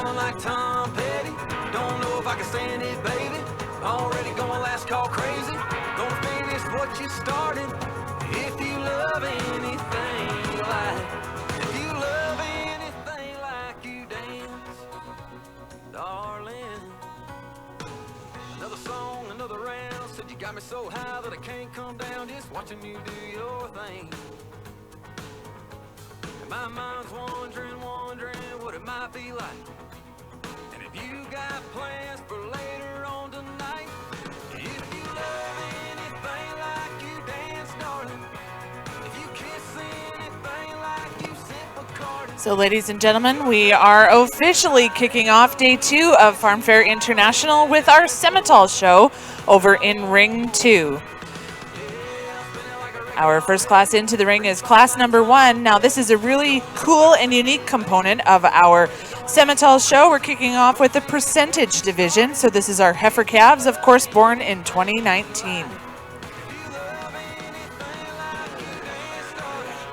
falling like Tom Petty. Don't know if I can stand it, baby. Already going last call crazy. Gonna finish what you started. If you love anything like you dance, darling. Another song, another round. Said you got me so high that I can't come down. Just watching you do your thing. And my mind's wondering what it might be like. And if you got plans for later on tonight, if you love anything like you dance, darling, if you kiss anything like you sip Bacardi. So ladies and gentlemen, we are officially kicking off day 2 of Farm Fair International with our Simmental show over in Ring 2. Our first class into the ring is class number 1. Now this is a really cool and unique component of our Simmental show. We're kicking off with the percentage division. So this is our heifer calves, of course, born in 2019.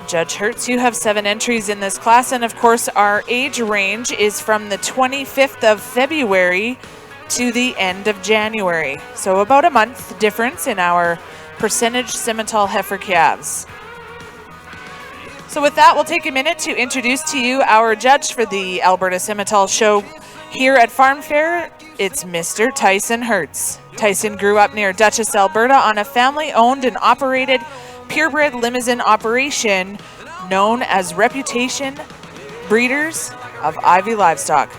Judge Hertz, you have 7 entries in this class, and of course our age range is from the 25th of February to the end of January. So about a month difference in our percentage Simmental heifer calves. So with that, we'll take a minute to introduce to you our judge for the Alberta Simmental show here at Farm Fair. It's Mr. Tyson Hertz. Tyson grew up near Dutchess, Alberta on a family-owned and operated purebred limousine operation known as Reputation Breeders of Ivy Livestock.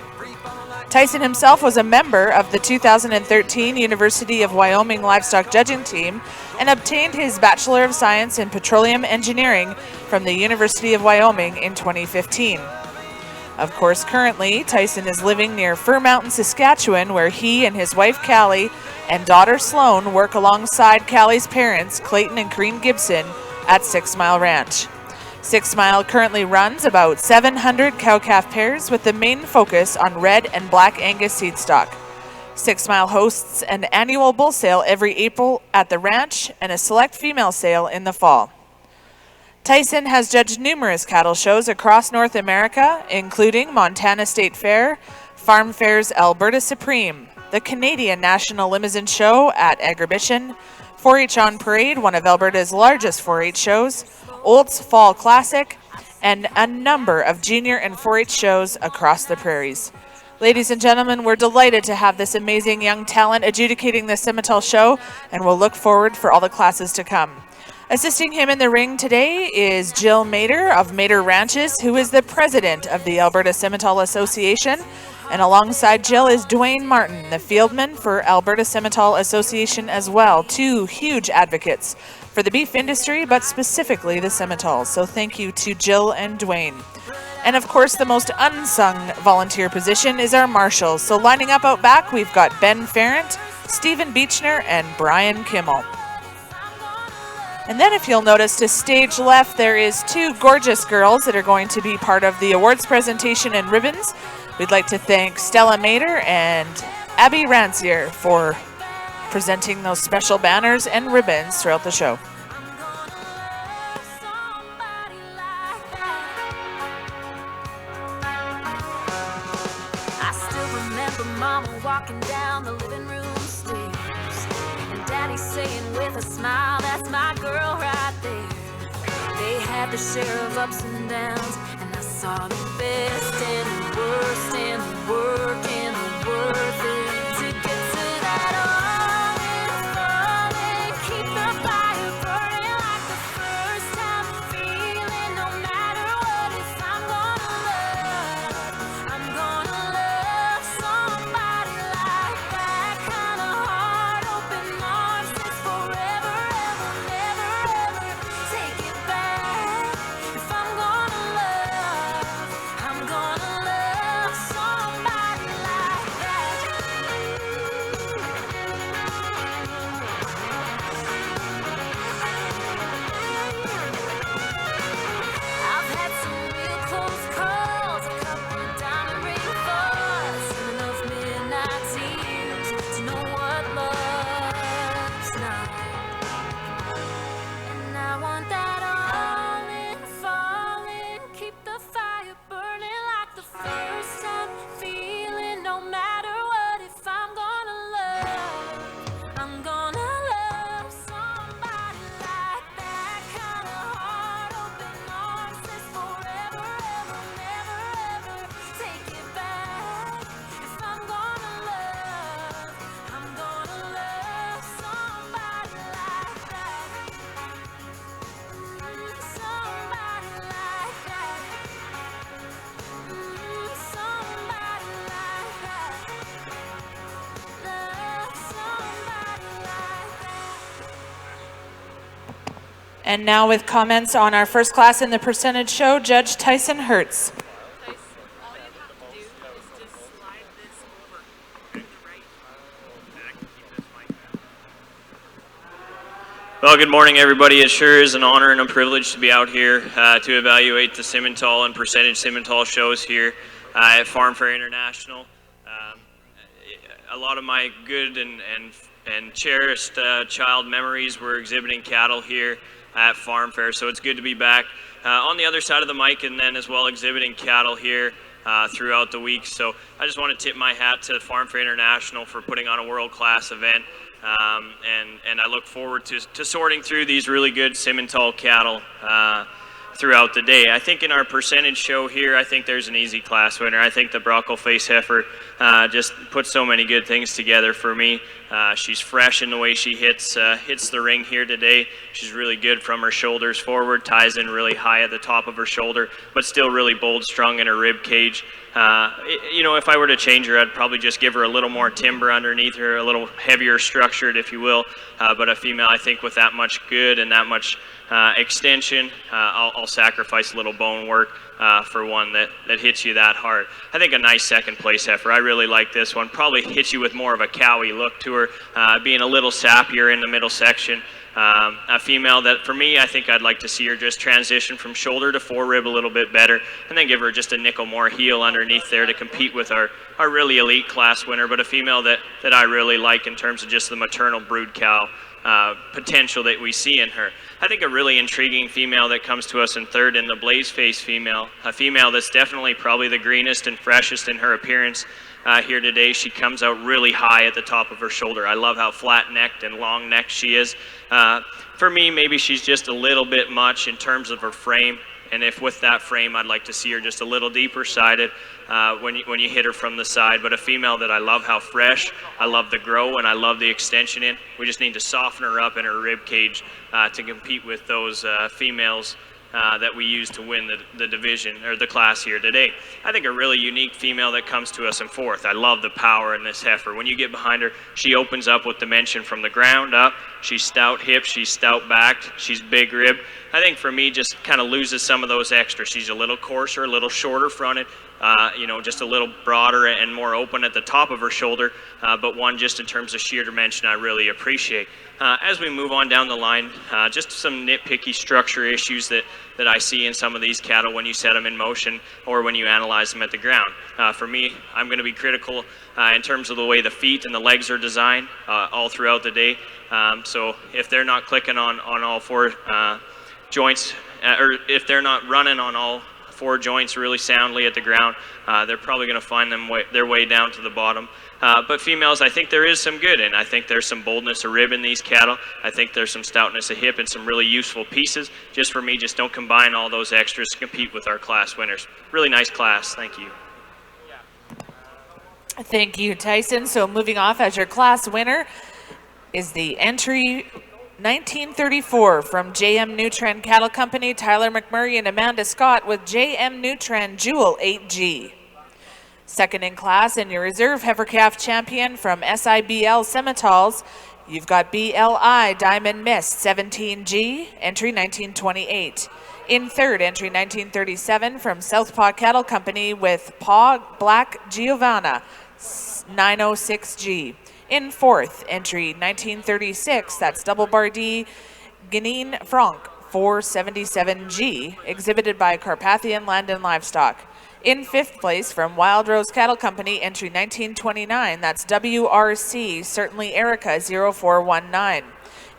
Tyson himself was a member of the 2013 University of Wyoming Livestock Judging Team and obtained his Bachelor of Science in Petroleum Engineering from the University of Wyoming in 2015. Of course, currently, Tyson is living near Fir Mountain, Saskatchewan, where he and his wife, Callie, and daughter, Sloan, work alongside Callie's parents, Clayton and Kareen Gibson, at 6 Mile Ranch. 6 Mile currently runs about 700 cow-calf pairs with the main focus on red and black Angus seed stock. 6 Mile hosts an annual bull sale every April at the ranch and a select female sale in the fall. Tyson has judged numerous cattle shows across North America, including Montana State Fair, Farm Fair's Alberta Supreme, the Canadian National Limousine Show at Agribition, 4-H on Parade, one of Alberta's largest 4-H shows, Olds Fall Classic, and a number of junior and 4-H shows across the prairies. Ladies and gentlemen, we're delighted to have this amazing young talent adjudicating the Simmental show, and we'll look forward for all the classes to come. Assisting him in the ring today is Jill Mader of Mader Ranches, who is the president of the Alberta Simmental Association. And alongside Jill is Dwayne Martin, the fieldman for Alberta Simmental Association as well. 2 huge advocates for the beef industry, but specifically the Simmentals. So thank you to Jill and Dwayne. And of course, the most unsung volunteer position is our marshals. So lining up out back, we've got Ben Ferrant, Stephen Beechner, and Brian Kimmel. And then if you'll notice to stage left, there is 2 gorgeous girls that are going to be part of the awards presentation and ribbons. We'd like to thank Stella Mader and Abby Rancier for presenting those special banners and ribbons throughout the show. I still remember Mama walking down the living room stairs, and Daddy saying with a smile, "That's my girl right there." They had their share of ups and downs, and I saw the best and the worst and the work and the worth it to get to that all-in fun and keep the fire burning like the first time feeling. No matter what, if I'm gonna love somebody like that. Kind of heart, open arms, it's forever, ever, never, ever take it back. If I'm gonna love, I'm gonna And now with comments on our first class in the percentage show, Judge Tyson Hertz. Well, good morning, everybody. It sure is an honor and a privilege to be out here to evaluate the Simmental and percentage Simmental shows here at Farm Fair International. A lot of my good and cherished child memories were exhibiting cattle here at Farm Fair, so it's good to be back on the other side of the mic and then as well exhibiting cattle here throughout the week. So I just want to tip my hat to Farm Fair International for putting on a world-class event. And I look forward to sorting through these really good Simmental cattle throughout the day. I think in our percentage show here, I think there's an easy class winner. I think the Brockle Face Heifer just puts so many good things together for me. She's fresh in the way she hits the ring here today. She's really good from her shoulders forward, ties in really high at the top of her shoulder, but still really bold strung in her rib cage. You know, if I were to change her, I'd probably just give her a little more timber underneath her, a little heavier structured, if you will. But a female, I think, with that much good and that much extension, I'll sacrifice a little bone work for one that hits you that hard. I think a nice second place heifer. I really like this one. Probably hits you with more of a cowy look to her, being a little sappier in the middle section. A female that, for me, I think I'd like to see her just transition from shoulder to forerib a little bit better, and then give her just a nickel more heel underneath there to compete with our really elite class winner, but a female that I really like in terms of just the maternal brood cow potential that we see in her. I think a really intriguing female that comes to us in third in the Blaze Face female, a female that's definitely probably the greenest and freshest in her appearance here today. She comes out really high at the top of her shoulder. I love how flat-necked and long-necked she is. For me, maybe she's just a little bit much in terms of her frame, and if with that frame, I'd like to see her just a little deeper sided when you hit her from the side. But a female that I love how fresh, I love the grow, and I love the extension in. We just need to soften her up in her rib cage to compete with those females that we use to win the division or the class here today. I think a really unique female that comes to us in fourth. I love the power in this heifer. When you get behind her, she opens up with dimension from the ground up. She's stout hipped, she's stout backed, she's big rib. I think for me, just kind of loses some of those extras. She's a little coarser, a little shorter fronted, you know, just a little broader and more open at the top of her shoulder, but one just in terms of sheer dimension I really appreciate. As we move on down the line, just some nitpicky structure issues that I see in some of these cattle when you set them in motion or when you analyze them at the ground. For me, I'm going to be critical in terms of the way the feet and the legs are designed all throughout the day. So if they're not clicking on all four joints, or if they're not running on all four joints really soundly at the ground, they're probably going to find their way down to the bottom. But females, I think there is some good in. I think there's some boldness of rib in these cattle. I think there's some stoutness of hip and some really useful pieces. Just for me, just don't combine all those extras to compete with our class winners. Really nice class. Thank you. Thank you, Tyson. So moving off as your class winner is the entry 1934 from JM Nutren Cattle Company, Tyler McMurray and Amanda Scott with JM Nutren Jewel 8G. Second in class and your reserve heifer calf champion from SIBL Simmentals, you've got BLI Diamond Mist 17G, entry 1928. In third, entry 1937 from Southpaw Cattle Company with Paw Black Giovanna 906G. In fourth, entry 1936, that's Double Bar D Guineen Franc 477G, exhibited by Carpathian Land and Livestock. In fifth place, from Wild Rose Cattle Company, entry 1929, that's WRC Certainly Erica 0419.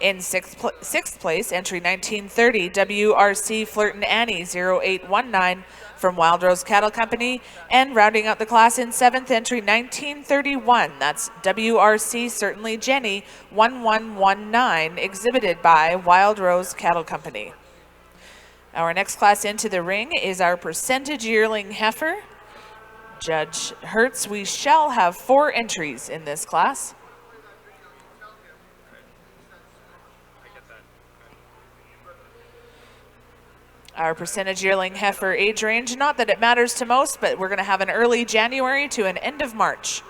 In sixth place, entry 1930, WRC Flirtin' Annie 0819 from Wild Rose Cattle Company. And rounding out the class in seventh, entry 1931, that's WRC Certainly Jenny 1119, exhibited by Wild Rose Cattle Company. Our next class into the ring is our percentage yearling heifer. Judge Hertz, we shall have 4 entries in this class. Our percentage yearling heifer age range, not that it matters to most, but we're going to have an early January to an end of March.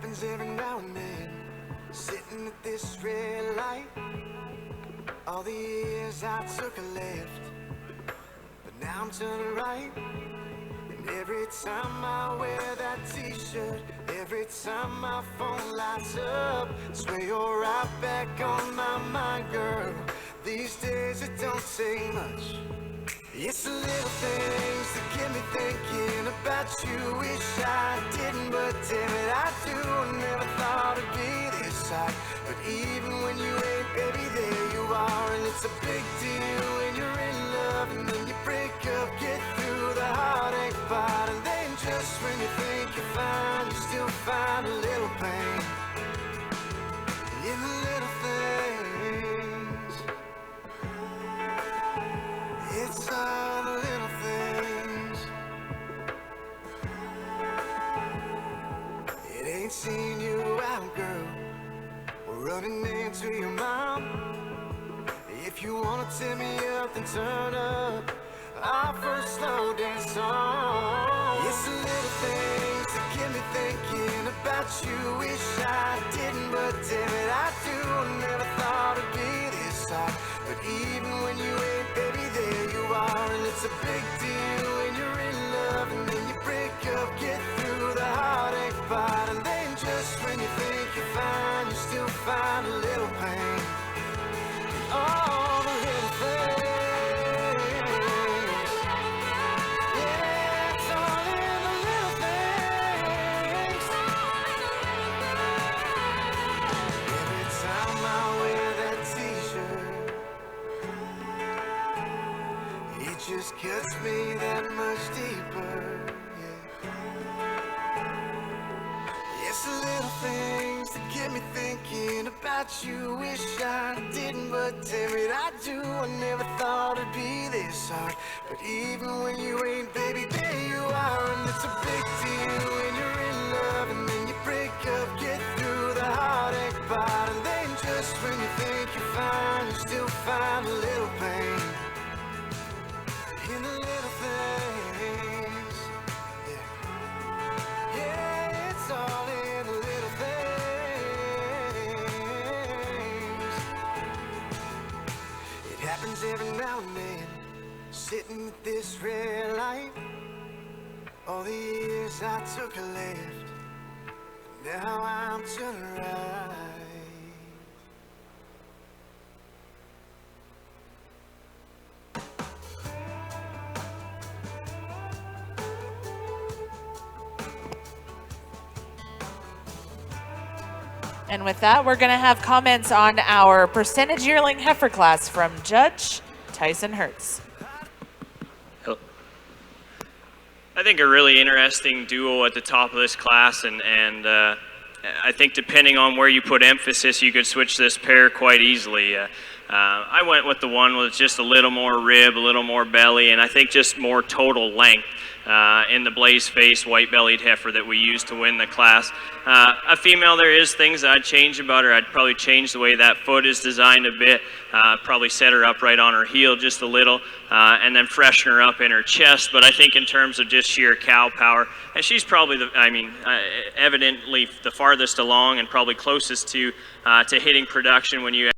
happens every now and then, sitting at this red light. All the years I took a left, but now I'm turning right. And every time I wear that t-shirt, every time my phone lights up, swear you're right back on my mind, girl. These days it don't take much. It's the little things that get me thinking about you. Wish I didn't, but damn it, I do. I never thought it'd be this hard, but even when you ain't, baby, there you are. And it's a big deal when you're in love, and then you break up, get through the heartache part, and then just when you think you're fine, you still find a little pain in the little things. It's all the little things. It ain't seen you out, girl, we're running into your mom. If you wanna tear me up, then turn up our first slow dance song. It's the little things that get me thinking about you. Wish I didn't, but damn it, I do. I never thought it'd be this hard, but even when you ain't, baby, there you are. And it's a big deal when you're in love, and then you break up, get through the heartache part, and then just when you think you're fine, you still find a little pain. All the little things. Yeah, it's all in the little things. Every time I wear that t-shirt, it just cuts me that much deeper. It's the little things that get me thinking about you. Wish I didn't, but damn it, I do. I never thought it'd be this hard, but even when you ain't, baby, there you are. And it's a big deal when you're in love, and then you break up, get through the heartache part, and then just when you think you're fine, you still find a little pain in the little things. Yeah, it's all in the little things. It happens every now and then, sitting at this red light. All the years I took a left, now I'm turning right. And with that, we're going to have comments on our percentage yearling heifer class from Judge Tyson Hertz. I think a really interesting duo at the top of this class, and I think depending on where you put emphasis, you could switch this pair quite easily. I went with the one with just a little more rib, a little more belly, and I think just more total length in the blaze face white-bellied heifer that we used to win the class. A female, there is things that I'd change about her. I'd probably change the way that foot is designed a bit, probably set her up right on her heel just a little, and then freshen her up in her chest. But I think in terms of just sheer cow power, and she's probably evidently the farthest along and probably closest to hitting production when you